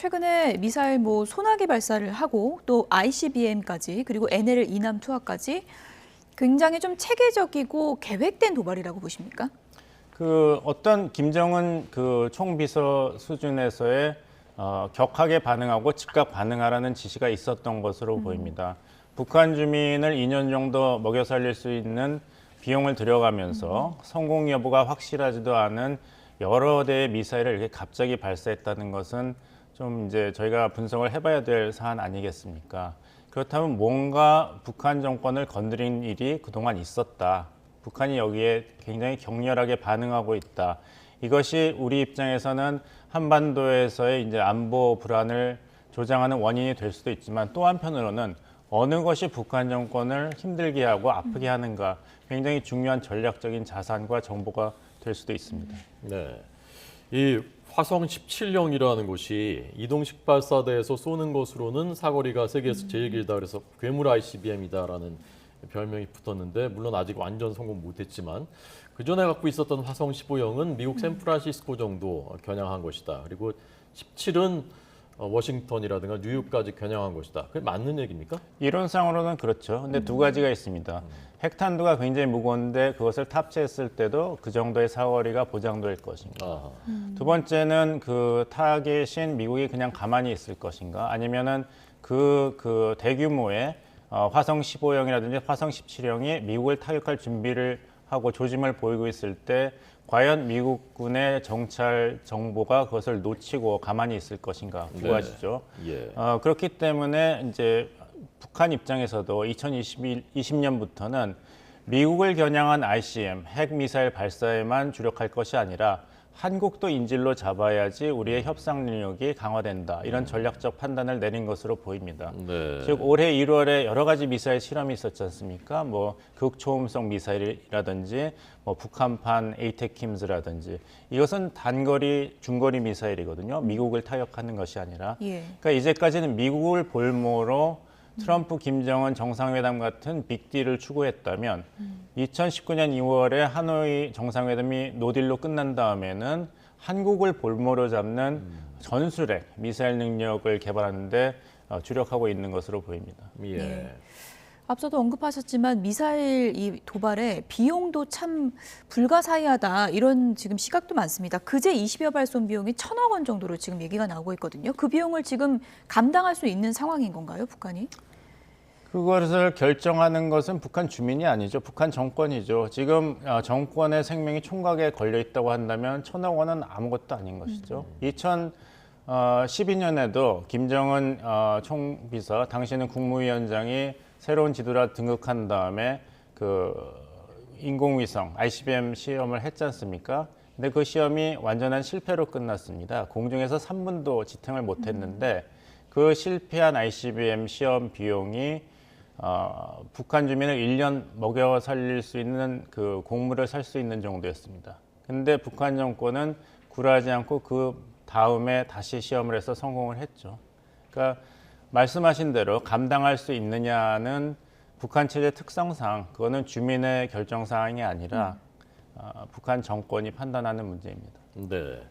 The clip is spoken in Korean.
최근에 미사일 소나기 발사를 하고 또 ICBM까지 그리고 NL 이남 투하까지 굉장히 좀 체계적이고 계획된 도발이라고 보십니까? 어떤 김정은 총비서 수준에서의 격하게 반응하고 즉각 반응하라는 지시가 있었던 것으로 보입니다. 북한 주민을 2년 정도 먹여 살릴 수 있는 비용을 들여가면서 성공 여부가 확실하지도 않은 여러 대의 미사일을 이렇게 갑자기 발사했다는 것은 좀 이제 저희가 분석을 해봐야 될 사안 아니겠습니까? 그렇다면 뭔가 북한 정권을 건드린 일이 그동안 있었다. 북한이 여기에 굉장히 격렬하게 반응하고 있다. 이것이 우리 입장에서는 한반도에서의 이제 안보 불안을 조장하는 원인이 될 수도 있지만 또 한편으로는 어느 것이 북한 정권을 힘들게 하고 아프게 하는가 굉장히 중요한 전략적인 자산과 정보가 될 수도 있습니다. 네, 이 화성 17형이라는 것이 이동식 발사대에서 쏘는 것으로는 사거리가 세계에서 제일 길다 그래서 괴물 ICBM이다라는 별명이 붙었는데 물론 아직 완전 성공 못했지만 그 전에 갖고 있었던 화성 15형은 미국 샌프란시스코 정도 겨냥한 것이다. 그리고 17은 워싱턴이라든가 뉴욕까지 겨냥한 것이다. 그게 맞는 얘기입니까? 이론상으로는 그렇죠. 근데 두 가지가 있습니다. 핵탄두가 굉장히 무거운데 그것을 탑재했을 때도 그 정도의 사거리가 보장될 것인가. 두 번째는 그 타겟인 미국이 그냥 가만히 있을 것인가. 아니면은 그 대규모의 화성 15형이라든지 화성 17형이 미국을 타격할 준비를 하고 조짐을 보이고 있을 때 과연 미국군의 정찰 정보가 그것을 놓치고 가만히 있을 것인가 두 가지죠. 예. 그렇기 때문에 이제 북한 입장에서도 2020년부터는 미국을 겨냥한 ICM 핵 미사일 발사에만 주력할 것이 아니라 한국도 인질로 잡아야지 우리의 협상 능력이 강화된다. 이런 전략적 판단을 내린 것으로 보입니다. 네. 즉 올해 1월에 여러 가지 미사일 실험이 있었지 않습니까? 극초음속 미사일이라든지 북한판 에이테킴즈라든지 이것은 단거리, 중거리 미사일이거든요. 미국을 타격하는 것이 아니라. 그러니까 이제까지는 미국을 볼모로 트럼프, 김정은 정상회담 같은 빅딜을 추구했다면 2019년 2월에 하노이 정상회담이 노딜로 끝난 다음에는 한국을 볼모로 잡는 전술핵 미사일 능력을 개발하는 데 주력하고 있는 것으로 보입니다. 예. 네. 앞서도 언급하셨지만 미사일 이 도발에 비용도 참 불가사의하다 이런 지금 시각도 많습니다. 그제 20여 발 쏜 비용이 1,000억 원 정도로 지금 얘기가 나오고 있거든요. 그 비용을 지금 감당할 수 있는 상황인 건가요, 북한이? 그것을 결정하는 것은 북한 주민이 아니죠. 북한 정권이죠. 지금 정권의 생명이 총각에 걸려 있다고 한다면 1,000억 원은 아무것도 아닌 것이죠. 2012년에도 김정은 총비서, 당시는 국무위원장이 새로운 지도라 등극한 다음에 그 인공위성 ICBM 시험을 했지 않습니까? 근데 그 시험이 완전한 실패로 끝났습니다. 공중에서 3분도 지탱을 못했는데 그 실패한 ICBM 시험 비용이 북한 주민을 1년 먹여 살릴 수 있는 그 곡물을 살 수 있는 정도였습니다. 근데 북한 정권은 굴하지 않고 그 다음에 다시 시험을 해서 성공을 했죠. 그러니까 말씀하신 대로 감당할 수 있느냐는 북한 체제 특성상 그거는 주민의 결정 사항이 아니라 북한 정권이 판단하는 문제입니다. 네.